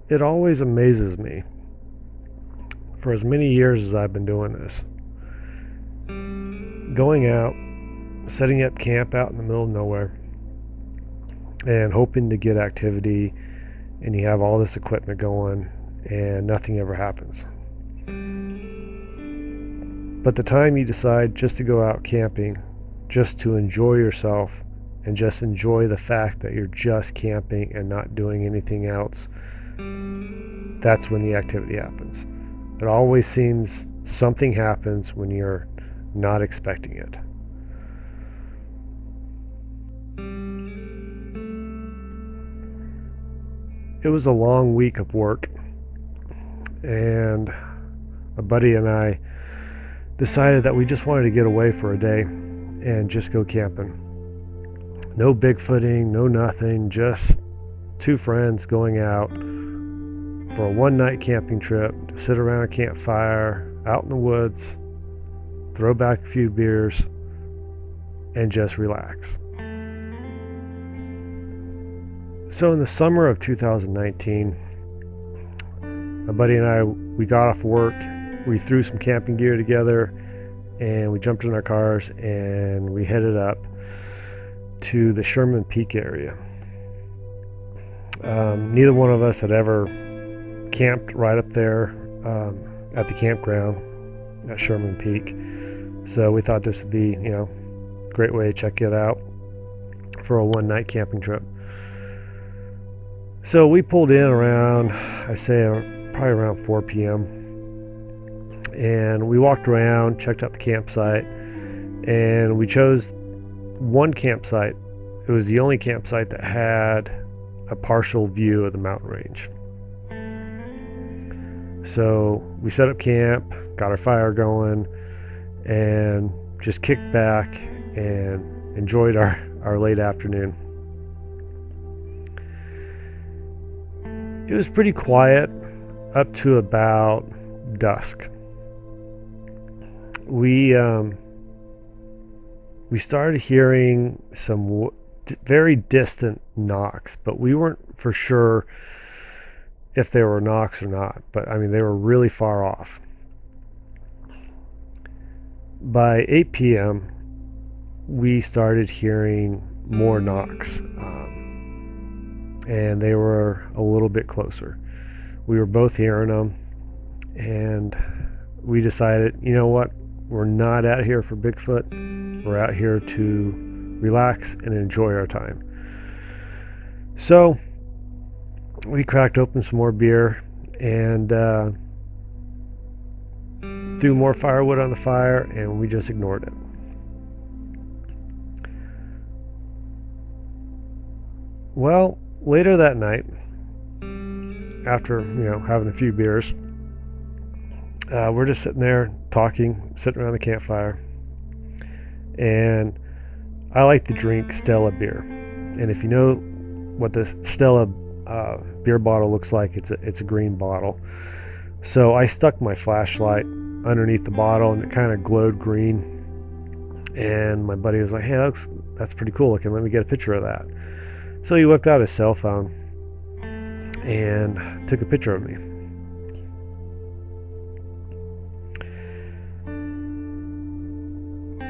it always amazes me, for as many years as I've been doing this, going out, setting up camp out in the middle of nowhere, and hoping to get activity, and you have all this equipment going, and nothing ever happens. But the time you decide just to go out camping, just to enjoy yourself, and just enjoy the fact that you're just camping and not doing anything else, that's when the activity happens. It always seems something happens when you're not expecting it. It was a long week of work, and a buddy and I decided that we just wanted to get away for a day and just go camping. No bigfooting, no nothing, just two friends going out for a one-night camping trip to sit around a campfire out in the woods, throw back a few beers, and just relax. So in the summer of 2019, my buddy and I, we got off work, we threw some camping gear together, and we jumped in our cars and we headed up to the Sherman Peak area. Neither one of us had ever camped right up there at the campground at Sherman Peak, so we thought this would be, a great way to check it out for a one-night camping trip. So we pulled in around, probably around 4 p.m. and we walked around, checked out the campsite, and we chose one campsite. It was the only campsite that had a partial view of the mountain range. So we set up camp, got our fire going, and just kicked back and enjoyed our late afternoon. It was pretty quiet up to about dusk. We started hearing some very distant knocks, but we weren't for sure if they were knocks or not. But they were really far off. By 8 p.m., we started hearing more knocks, and they were a little bit closer. We were both hearing them, and we decided, you know what? We're not out here for Bigfoot. We're out here to relax and enjoy our time. So we cracked open some more beer and threw more firewood on the fire, and we just ignored it. Well, later that night, after having a few beers, we're just sitting there talking, sitting around the campfire, and I like to drink Stella beer. And if you know what the Stella beer bottle looks like, it's a green bottle. So I stuck my flashlight underneath the bottle, and it kind of glowed green. And my buddy was like, "Hey, that's pretty cool looking. Let me get a picture of that." So he whipped out his cell phone and took a picture of me.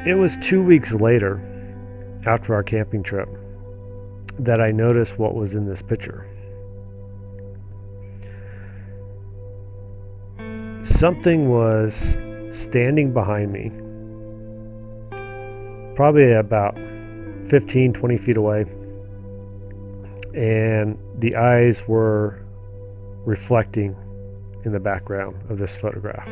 It was 2 weeks later, after our camping trip, that I noticed what was in this picture. Something was standing behind me, probably about 15-20 feet away, and the eyes were reflecting in the background of this photograph.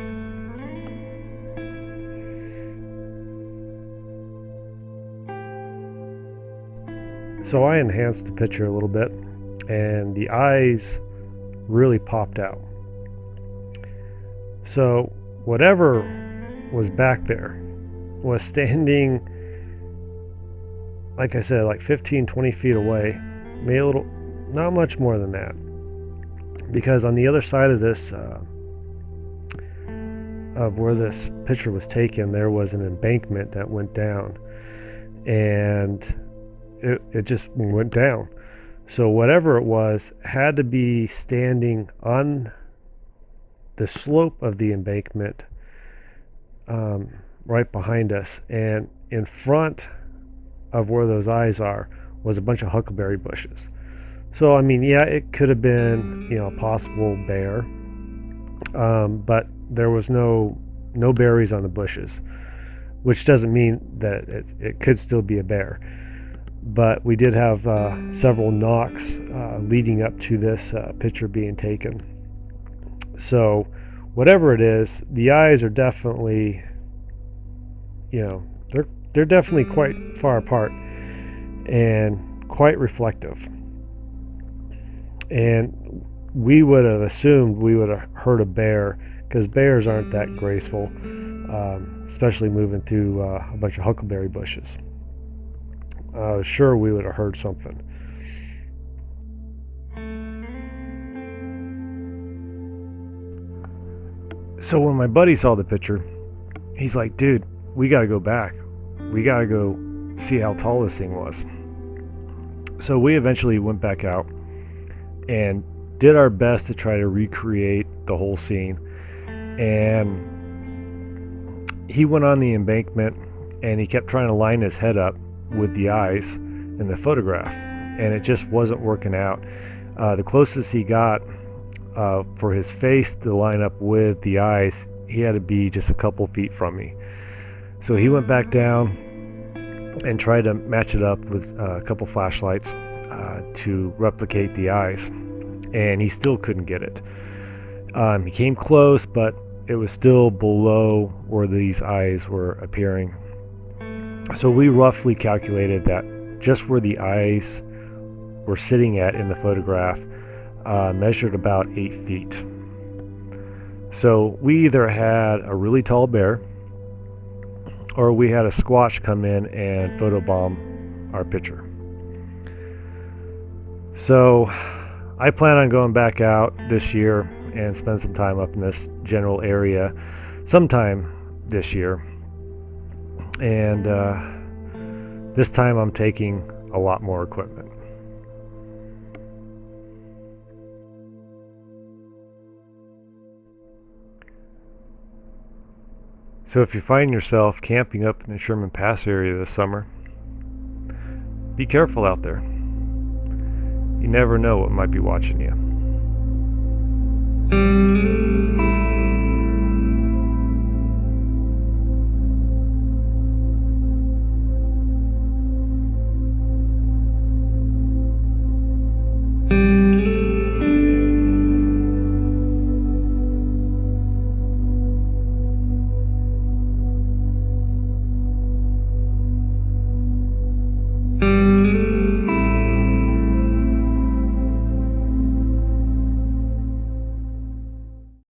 So I enhanced the picture a little bit, and the eyes really popped out. So whatever was back there was standing, like I said, like 15-20 feet away, maybe a little, not much more than that, because on the other side of this of where this picture was taken, there was an embankment that went down, and it just went down. So whatever it was had to be standing on the slope of the embankment, right behind us, and in front of where those eyes are was a bunch of huckleberry bushes. So I mean, yeah, it could have been, a possible bear, but there was no berries on the bushes, which doesn't mean that it could still be a bear. But we did have several knocks leading up to this picture being taken. So whatever it is, the eyes are definitely, they're definitely quite far apart and quite reflective. And we would have assumed we would have heard a bear, because bears aren't that graceful, especially moving through a bunch of huckleberry bushes. I was sure we would have heard something. So when my buddy saw the picture, he's like, dude, we got to go back. We got to go see how tall this thing was. So we eventually went back out and did our best to try to recreate the whole scene. And he went on the embankment and he kept trying to line his head up with the eyes in the photograph, and it just wasn't working out. The closest he got for his face to line up with the eyes, he had to be just a couple feet from me. So he went back down and tried to match it up with a couple flashlights to replicate the eyes, and he still couldn't get it. He came close, but it was still below where these eyes were appearing. So we roughly calculated that just where the eyes were sitting at in the photograph measured about 8 feet. So we either had a really tall bear or we had a squatch come in and photobomb our picture. So I plan on going back out this year and spend some time up in this general area sometime this year. And this time I'm taking a lot more equipment. So if you find yourself camping up in the Sherman Pass area this summer, be careful out there. You never know what might be watching you.